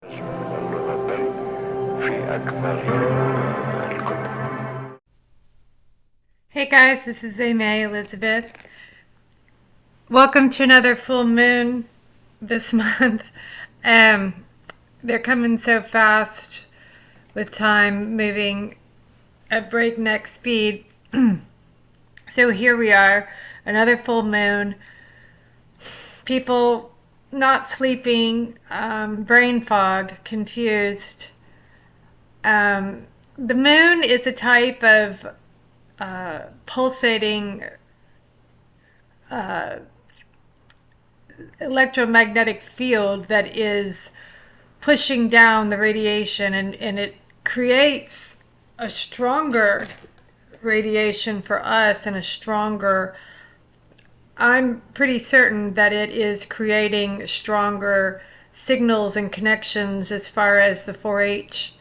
Hey guys, this is Amy Elizabeth. Welcome to another full moon this month. They're coming so fast with time moving at breakneck speed. So here we are, another full moon. People not sleeping, brain fog, confused. The moon is a type of pulsating electromagnetic field that is pushing down the radiation, and it creates a stronger radiation for us and a stronger, I'm pretty certain that it is creating stronger signals and connections as far as the 4-H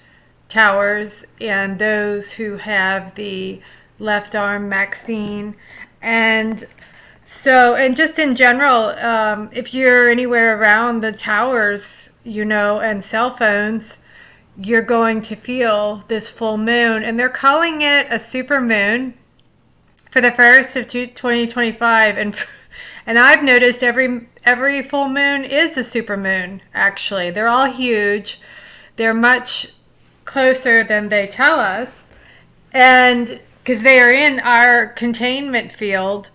towers and those who have the left arm Maxine. And so, and just in general, if you're anywhere around the towers, and cell phones, you're going to feel this full moon. And they're calling it a super moon for the first of 2025. And I've noticed every full moon is a super moon, actually. They're all huge. They're much closer than they tell us. And because they are in our containment field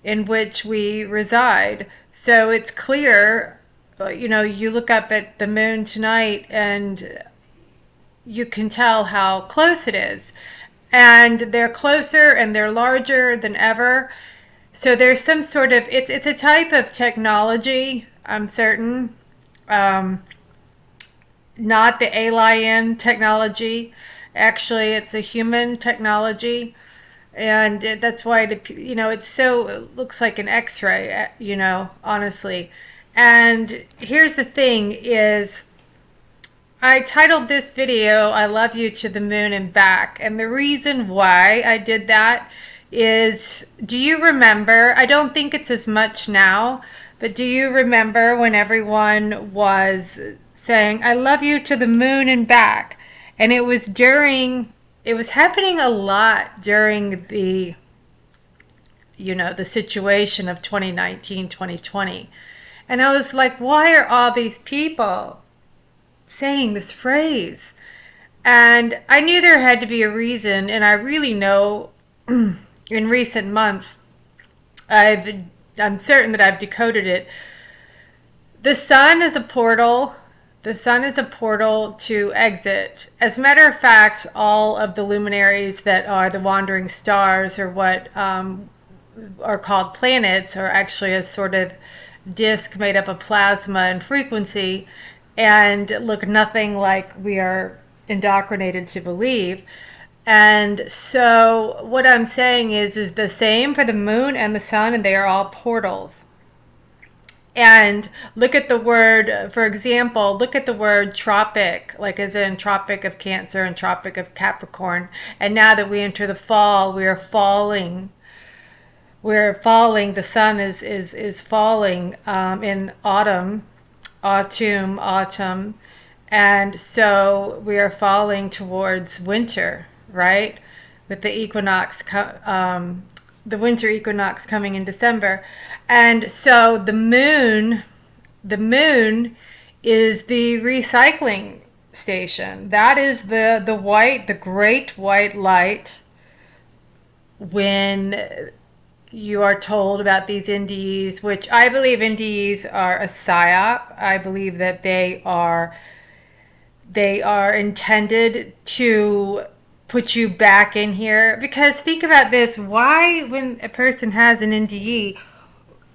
in which we reside. So it's clear, you look up at the moon tonight and you can tell how close it is. And they're closer and they're larger than ever. So there's some sort of, it's a type of technology, I'm certain. Not the alien technology. Actually, it's a human technology. And that's why, it looks like an x-ray, honestly. And here's the thing is, I titled this video, I Love You to the Moon and Back. And the reason why I did that is, do you remember, I don't think it's as much now, but do you remember when everyone was saying, I love you to the moon and back? And it was happening a lot during the situation of 2019, 2020. And I was like, why are all these people saying this phrase? And I knew there had to be a reason, and I really know in recent months, I'm certain that I've decoded it. The sun is a portal. The sun is a portal to exit. As a matter of fact, all of the luminaries that are the wandering stars, or what are called planets, are actually a sort of disk made up of plasma and frequency, and look nothing like we are indoctrinated to believe. And so what I'm saying is the same for the moon and the sun, and they are all portals. And look at the word, for example, look at the word tropic, like as in Tropic of Cancer and Tropic of Capricorn. And now that we enter the fall, we are falling. We're falling, the sun is falling in autumn. And so we are falling towards winter, right? With the equinox, the winter equinox coming in December. And so the moon is the recycling station. That is the great white light. When you are told about these NDEs, which I believe NDEs are a psyop. I believe that they are intended to put you back in here. Because think about this, why, when a person has an NDE,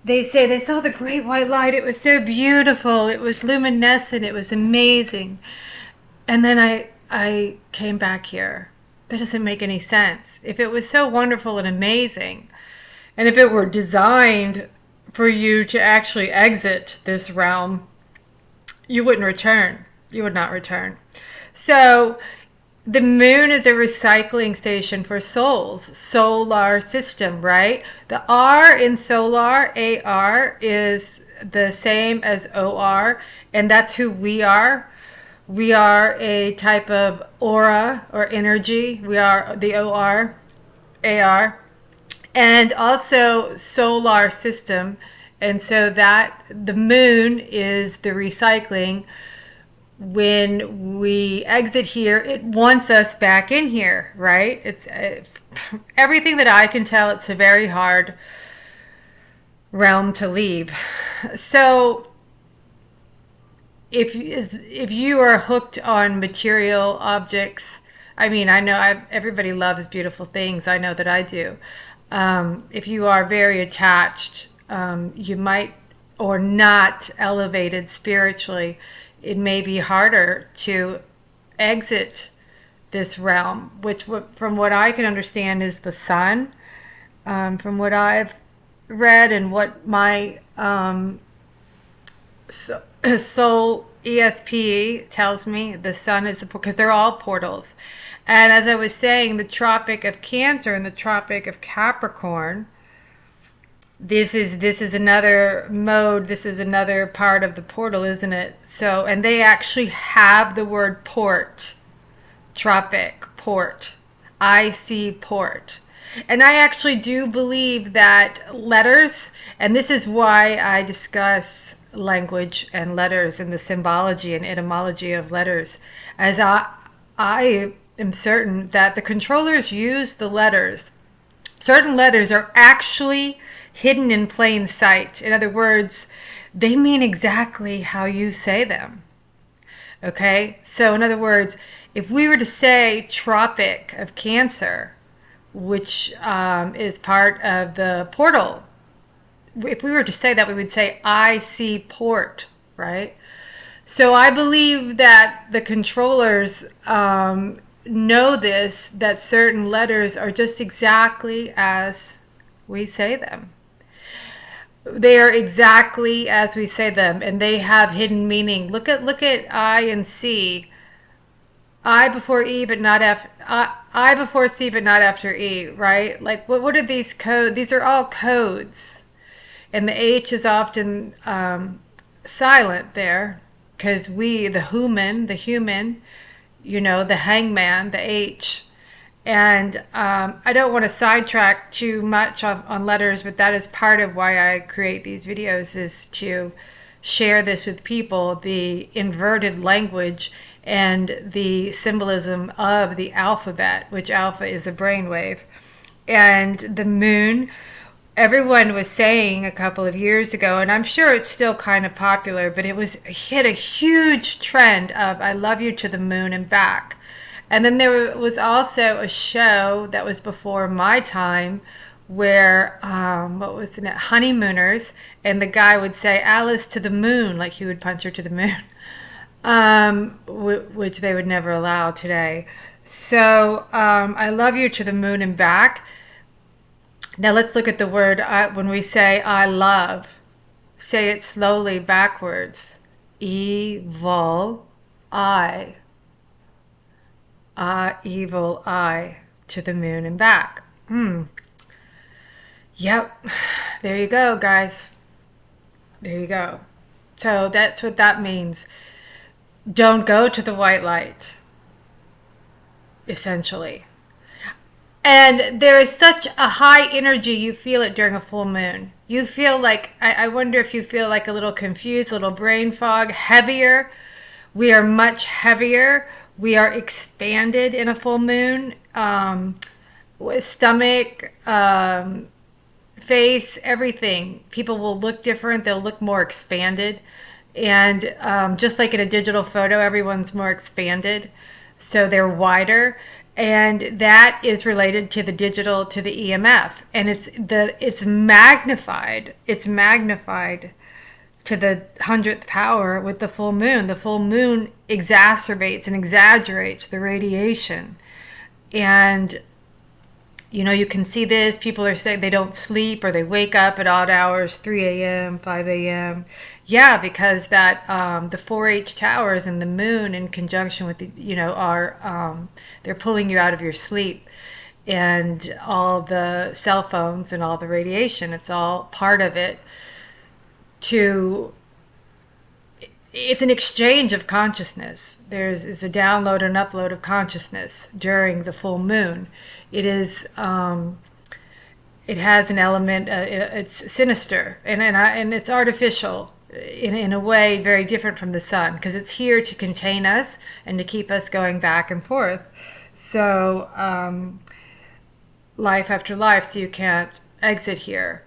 they say they saw the great white light, it was so beautiful, it was luminescent, it was amazing, and then I came back here. That doesn't make any sense. If it was so wonderful and amazing, and if it were designed for you to actually exit this realm, you wouldn't return. You would not return. So the moon is a recycling station for souls, solar system, right? The R in solar, AR, is the same as OR, and that's who we are. We are a type of aura or energy. We are the OR, AR, and also solar system. And so that the moon is the recycling. When we exit here, it wants us back in here, right? It's everything that I can tell, it's a very hard realm to leave. So if you are hooked on material objects, I mean, I know everybody loves beautiful things. I know that I do. If you are very attached, you might, or not elevated spiritually, it may be harder to exit this realm, which, from what I can understand, is the sun. From what I've read and what my soul ESP tells me, the sun is because they're all portals. And as I was saying, the Tropic of Cancer and the Tropic of Capricorn, this is another mode, this is another part of the portal, isn't it? So, and they actually have the word port, tropic, port, I see port. And I actually do believe that letters, and this is why I discuss language and letters and the symbology and etymology of letters, as I am certain that the controllers use the letters. Certain letters are actually hidden in plain sight. In other words, they mean exactly how you say them. Okay? So in other words, if we were to say Tropic of Cancer, which is part of the portal, if we were to say that, we would say I see port, right? So I believe that the controllers know this, that certain letters are just exactly as we say them. They are exactly as we say them, and they have hidden meaning. Look at I and C. I before E, but not after. I before C, but not after E. Right? Like what are these codes? These are all codes, and the H is often silent there because we, the human, you know, the hangman, the H. And I don't want to sidetrack too much on letters, but that is part of why I create these videos, is to share this with people, the inverted language and the symbolism of the alphabet, which alpha is a brainwave. And the moon, everyone was saying a couple of years ago, and I'm sure it's still kind of popular, but it hit a huge trend of I love you to the moon and back. And then there was also a show that was before my time where, what was it, Honeymooners, and the guy would say Alice to the moon, like he would punch her to the moon, which they would never allow today. So I love you to the moon and back. Now let's look at the word, when we say I love, say it slowly backwards. Evil eye. Evil eye to the moon and back. Yep. There you go, guys. There you go. So that's what that means. Don't go to the white light, essentially. And there is such a high energy, you feel it during a full moon. You feel like, I wonder if you feel like a little confused, a little brain fog, heavier. We are much heavier. We are expanded in a full moon. With stomach, face, everything. People will look different. They'll look more expanded. And just like in a digital photo, everyone's more expanded. So they're wider. And that is related to the digital, to the EMF. And it's magnified. It's magnified to the 100th power with the full moon. The full moon exacerbates and exaggerates the radiation. And, you know, you can see this. People are saying they don't sleep or they wake up at odd hours, 3 a.m., 5 a.m. Yeah, because that the 4H towers and the moon in conjunction with the, you know, are, they're pulling you out of your sleep. And all the cell phones and all the radiation, it's all part of it. To it's an exchange of consciousness. Is a download and upload of consciousness during the full moon. It is it has an element. It's sinister and it's artificial in a way very different from the sun, because it's here to contain us and to keep us going back and forth. So life after life, so you can't exit here.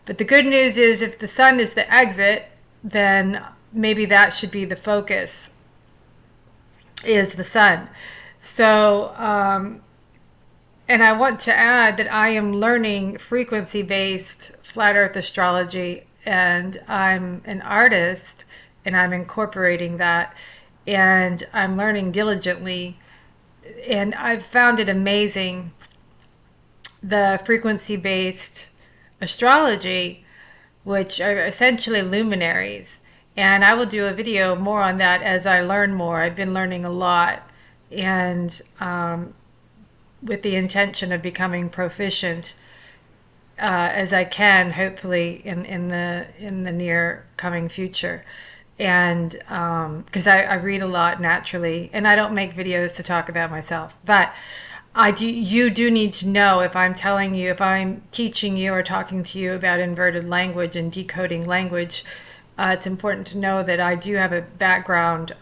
But the good news is, if the sun is the exit, then maybe that should be the focus, is the sun. So and I want to add that I am learning frequency-based flat earth astrology, and I'm an artist, and I'm incorporating that, and I'm learning diligently, and I've found it amazing, the frequency-based astrology, which are essentially luminaries. And I will do a video more on that as I learn more. I've been learning a lot, and with the intention of becoming proficient as I can, hopefully in the near coming future. And because I read a lot naturally, and I don't make videos to talk about myself, but you do need to know, if I'm telling you, if I'm teaching you or talking to you about inverted language and decoding language, it's important to know that I do have a background,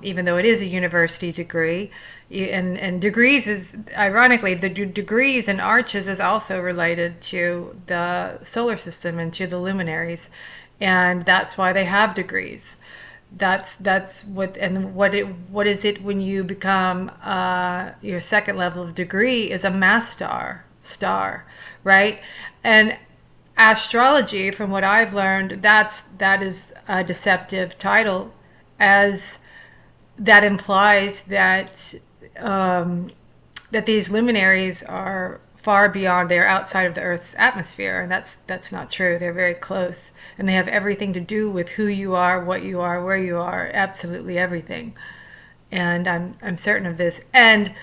even though it is a university degree. And degrees is, ironically, the degrees and arches is also related to the solar system and to the luminaries. And that's why they have degrees. That's what, and what is it when you become your second level of degree is a mass star, right? And astrology, from what I've learned, that is a deceptive title, as that implies that that these luminaries are far beyond, they're outside of the Earth's atmosphere, and that's not true. They're very close, and they have everything to do with who you are, what you are, where you are, absolutely everything. And I'm certain of this. And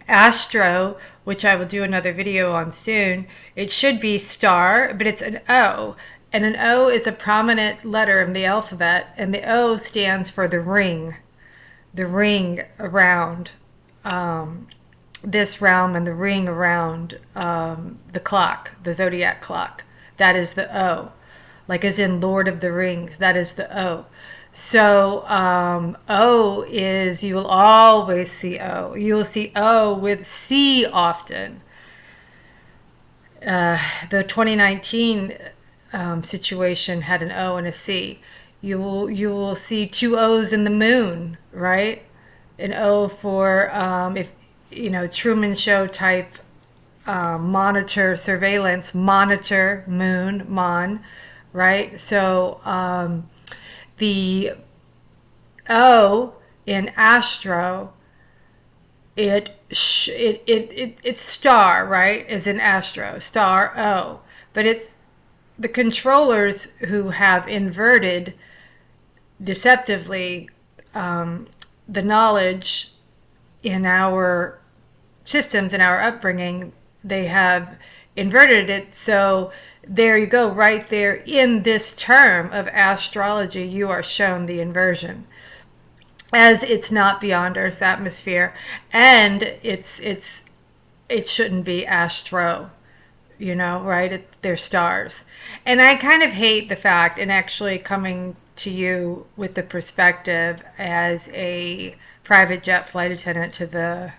astro, which I will do another video on soon, it should be star, but it's an O. And an O is a prominent letter in the alphabet, and the O stands for the ring around this realm, and the ring around the clock, the zodiac clock. That is the O. Like as in Lord of the Rings, that is the O. So O is, you will always see O. You will see O with C often. The 2019 situation had an O and a C. You will see two O's in the moon, right? An O for if Truman Show type monitor surveillance, monitor moon, mon, right? So the O in astro, it's star, right? Is in astro, star O, but it's the controllers who have inverted deceptively the knowledge in our systems, in our upbringing. They have inverted it. So there you go, right there in this term of astrology, you are shown the inversion, as it's not beyond Earth's atmosphere, and it shouldn't be astro, right? They're stars. And I kind of hate the fact, and actually coming to you with the perspective as a private jet flight attendant to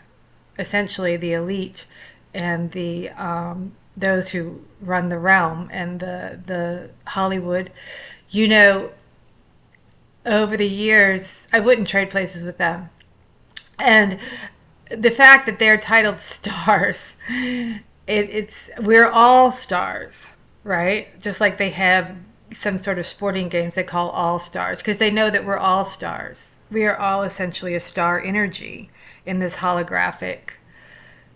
essentially the elite and the those who run the realm and the Hollywood, over the years, I wouldn't trade places with them. And the fact that they're titled stars, we're all stars, right? Just like they have some sort of sporting games they call all stars, because they know that we're all stars. We are all essentially a star energy in this holographic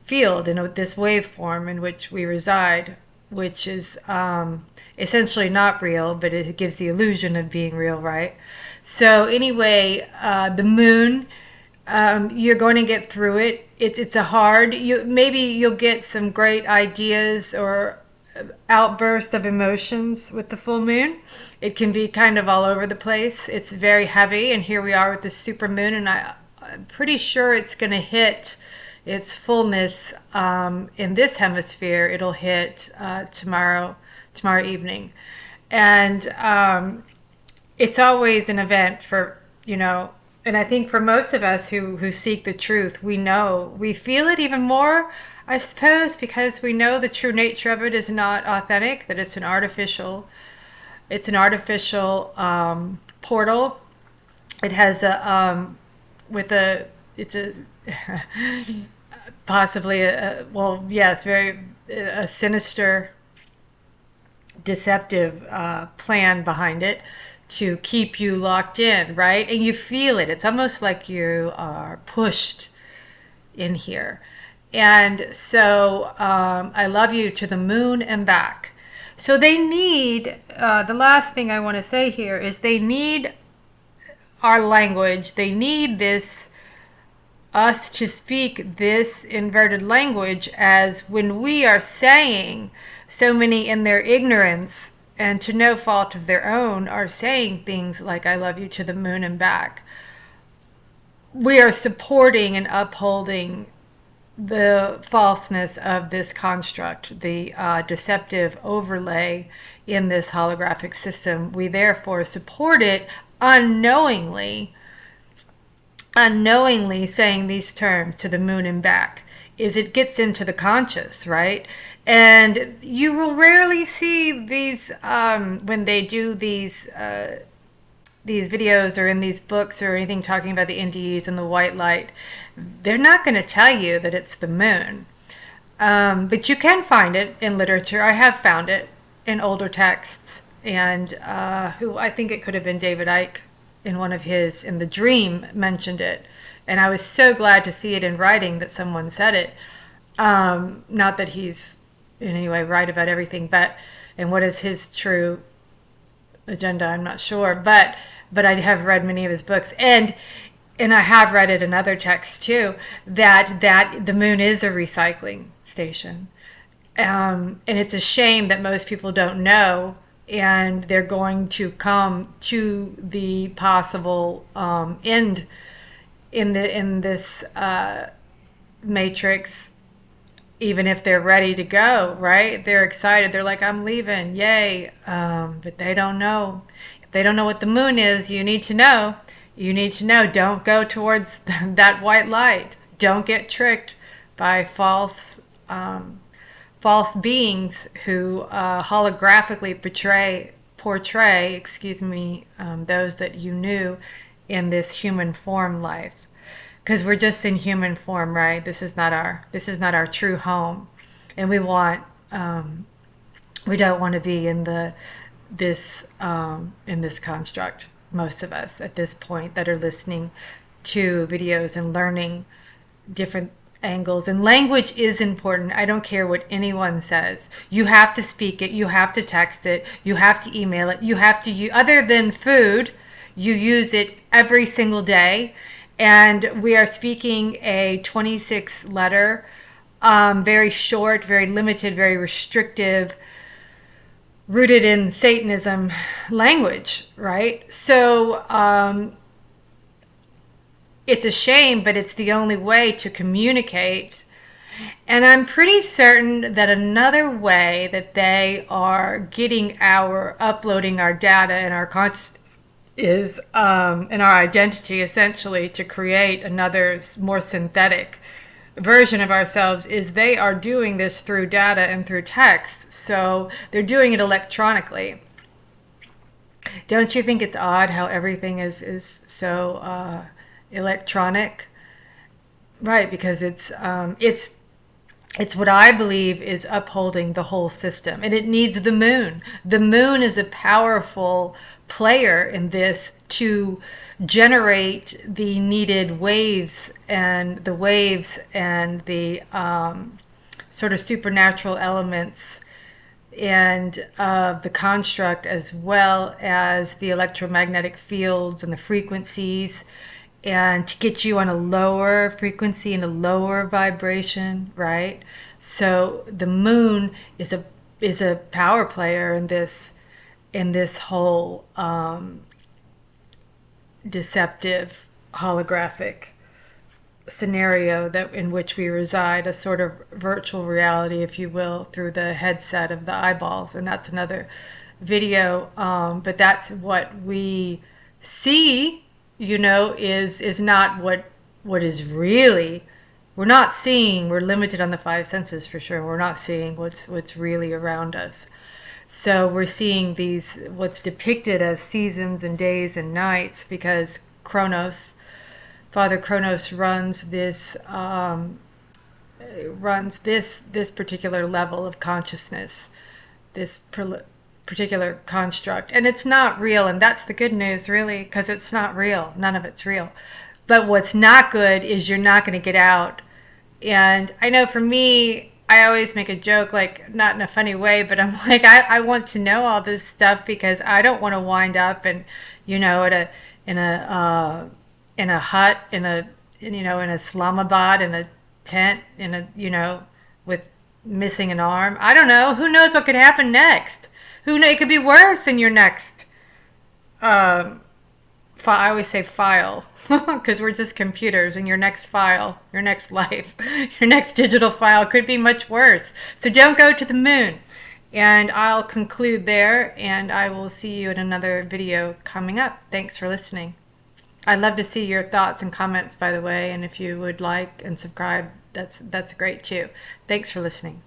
field, in this waveform in which we reside, which is essentially not real, but it gives the illusion of being real, right? So anyway, the moon, you're going to get through it. It's a hard, maybe you'll get some great ideas or outburst of emotions with the full moon. It can be kind of all over the place. It's very heavy, and here we are with the super moon, and I'm pretty sure it's going to hit its fullness in this hemisphere. It'll hit tomorrow evening, and it's always an event for, and I think for most of us who seek the truth, we feel it even more, I suppose, because we know the true nature of it is not authentic, that it's an artificial portal. It has it's a possibly it's very a sinister, deceptive plan behind it to keep you locked in, right? And you feel it. It's almost like you are pushed in here. And so I love you to the moon and back. So they need, the last thing I want to say here is they need our language. They need us to speak this inverted language, as when we are saying, so many in their ignorance and to no fault of their own are saying things like I love you to the moon and back. We are supporting and upholding the falseness of this construct, the deceptive overlay in this holographic system. We therefore support it unknowingly saying these terms to the moon and back. It gets into the conscious, right? And you will rarely see these when they do these videos or in these books or anything talking about the NDEs and the white light. They're not going to tell you that it's the moon. But you can find it in literature. I have found it in older texts. And who I think it could have been David Icke in one of his, in The Dream, mentioned it. And I was so glad to see it in writing that someone said it. Not that he's in any way right about everything, and what is his true agenda, I'm not sure. But I have read many of his books, and I have read it in other texts too, that the moon is a recycling station. And it's a shame that most people don't know, and they're going to come to the possible end in this matrix, even if they're ready to go, right? They're excited. They're like, I'm leaving, yay. But they don't know. If they don't know what the moon is, you need to know. You need to know. Don't go towards that white light. Don't get tricked by false beings who holographically portray, those that you knew in this human form life. Because we're just in human form, right? This is not our true home, and we don't want to be in this construct. Most of us at this point that are listening to videos and learning different angles. And language is important. I don't care what anyone says. You have to speak it. You have to text it. You have to email it. You have to other than food, you use it every single day. And we are speaking a 26 letter, very short, very limited, very restrictive, rooted in Satanism language, right? So it's a shame, but it's the only way to communicate. And I'm pretty certain that another way that they are uploading our data and our consciousness is in our identity, essentially, to create another more synthetic version of ourselves, is they are doing this through data and through text. So they're doing it electronically. Don't you think it's odd how everything is so electronic? Right, because it's what I believe is upholding the whole system, and it needs the moon. The moon is a powerful player in this to generate the needed waves and the sort of supernatural elements and the construct, as well as the electromagnetic fields and the frequencies, and to get you on a lower frequency and a lower vibration, right? So the moon is is a power player in this whole deceptive holographic scenario that in which we reside, a sort of virtual reality, if you will, through the headset of the eyeballs. And that's another video, but that's what we see, is not what is really. We're not seeing. We're limited on the five senses for sure. We're not seeing what's really around us. So we're seeing these, what's depicted as seasons and days and nights, because Father Kronos runs this this particular level of consciousness, this particular construct, and it's not real. And that's the good news, really, because it's not real. None of it's real. But what's not good is you're not going to get out. And I know for me, I always make a joke, like not in a funny way, but I'm like, I want to know all this stuff because I don't want to wind up and, at a in a hut in Islamabad, in a tent, with missing an arm. I don't know. Who knows what could happen next? It could be worse in your next. I always say file because we're just computers, and your next file, your next life, your next digital file could be much worse. So don't go to the moon. And I'll conclude there, and I will see you in another video coming up. Thanks for listening. I'd love to see your thoughts and comments, by the way, and if you would like and subscribe, that's great too. Thanks for listening.